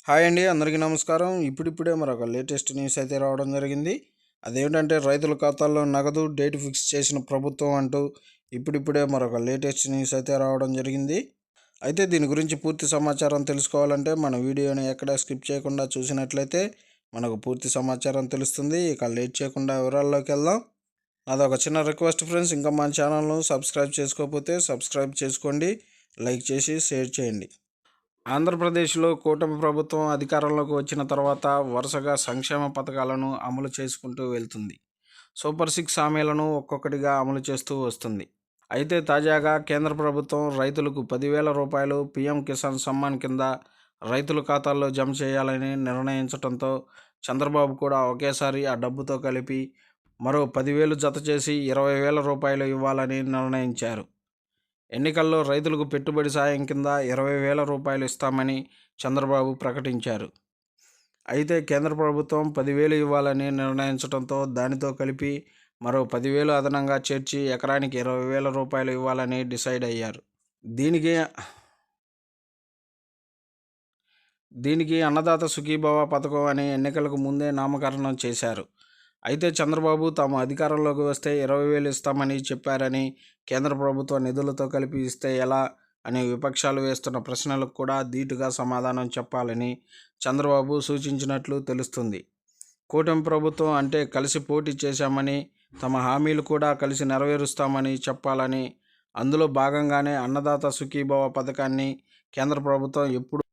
Hi అండి, అందరికీ నమస్కారం. ఇప్పుడిప్పుడే మరొక లేటెస్ట్ న్యూస్ అయితే రావడం జరిగింది. అదేంటంటే రైతుల ఖాతాల్లో నగదు డేట్ ఫిక్స్ చేసిన ప్రభుత్వం అంటూ ఇప్పుడిప్పుడే మరొక లేటెస్ట్ న్యూస్ అయితే రావడం జరిగింది. అయితే దీని గురించి పూర్తి సమాచారం తెలుసుకోవాలంటే మన వీడియోని ఎక్కడ స్కిప్ చేయకుండా చూసినట్లయితే మనకు పూర్తి సమాచారం తెలుస్తుంది. ఇక లేట్ చేయకుండా వివరాల్లోకి వెళ్దాం. నాదొక చిన్న రిక్వెస్ట్ ఫ్రెండ్స్, ఇంకా మన ఛానల్ను సబ్స్క్రైబ్ చేసుకోకపోతే సబ్స్క్రైబ్ చేసుకోండి, లైక్ చేసి షేర్ చేయండి. ఆంధ్రప్రదేశ్లో కూటమి ప్రభుత్వం అధికారంలోకి వచ్చిన తర్వాత వరుసగా సంక్షేమ పథకాలను అమలు చేసుకుంటూ వెళ్తుంది. సూపర్ సిక్స్ హామీలను ఒక్కొక్కటిగా అమలు చేస్తూ వస్తుంది. అయితే తాజాగా కేంద్ర ప్రభుత్వం రైతులకు 10,000 రూపాయలు పీఎం కిసాన్ సమ్మాన్ కింద రైతుల ఖాతాల్లో జమ చేయాలని నిర్ణయించడంతో చంద్రబాబు కూడా ఒకేసారి ఆ డబ్బుతో కలిపి మరో 10,000 జత చేసి 20,000 రూపాయలు ఇవ్వాలని నిర్ణయించారు. ఎన్నికల్లో రైతులకు పెట్టుబడి సాయం కింద 20,000 రూపాయలు ఇస్తామని చంద్రబాబు ప్రకటించారు. అయితే కేంద్ర ప్రభుత్వం 10,000 ఇవ్వాలని నిర్ణయించడంతో దానితో కలిపి మరో 10,000 అదనంగా చేర్చి ఎకరానికి 20,000 రూపాయలు ఇవ్వాలని డిసైడ్ అయ్యారు. దీనికి దీనికి అన్నదాత సుఖీభవ పథకం అని ఎన్నికలకు ముందే నామకరణం చేశారు. అయితే చంద్రబాబు తాము అధికారంలోకి వస్తే 20,000 ఇస్తామని చెప్పారని, కేంద్ర ప్రభుత్వ నిధులతో కలిపి ఇస్తే ఎలా అని విపక్షాలు వేస్తున్న ప్రశ్నలకు కూడా ధీటుగా సమాధానం చెప్పాలని చంద్రబాబు సూచించినట్లు తెలుస్తుంది. కూటమి ప్రభుత్వం అంటే కలిసి పోటీ చేశామని, తమ హామీలు కూడా కలిసి నెరవేరుస్తామని చెప్పాలని, అందులో భాగంగానే అన్నదాత సుఖీభవ పథకాన్ని కేంద్ర ప్రభుత్వం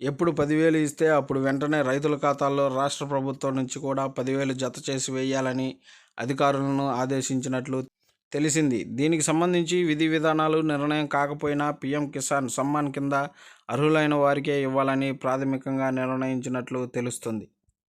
ఎప్పుడు 10,000 ఇస్తే అప్పుడు వెంటనే రైతుల ఖాతాల్లో రాష్ట్ర ప్రభుత్వం నుంచి కూడా 10,000 జత చేసి వేయాలని అధికారులను ఆదేశించినట్లు తెలిసింది. దీనికి సంబంధించి విధి విధానాలు నిర్ణయం కాకపోయినా పీఎం కిసాన్ సమ్మాన్ కింద అర్హులైన వారికే ఇవ్వాలని ప్రాథమికంగా నిర్ణయించినట్లు తెలుస్తుంది.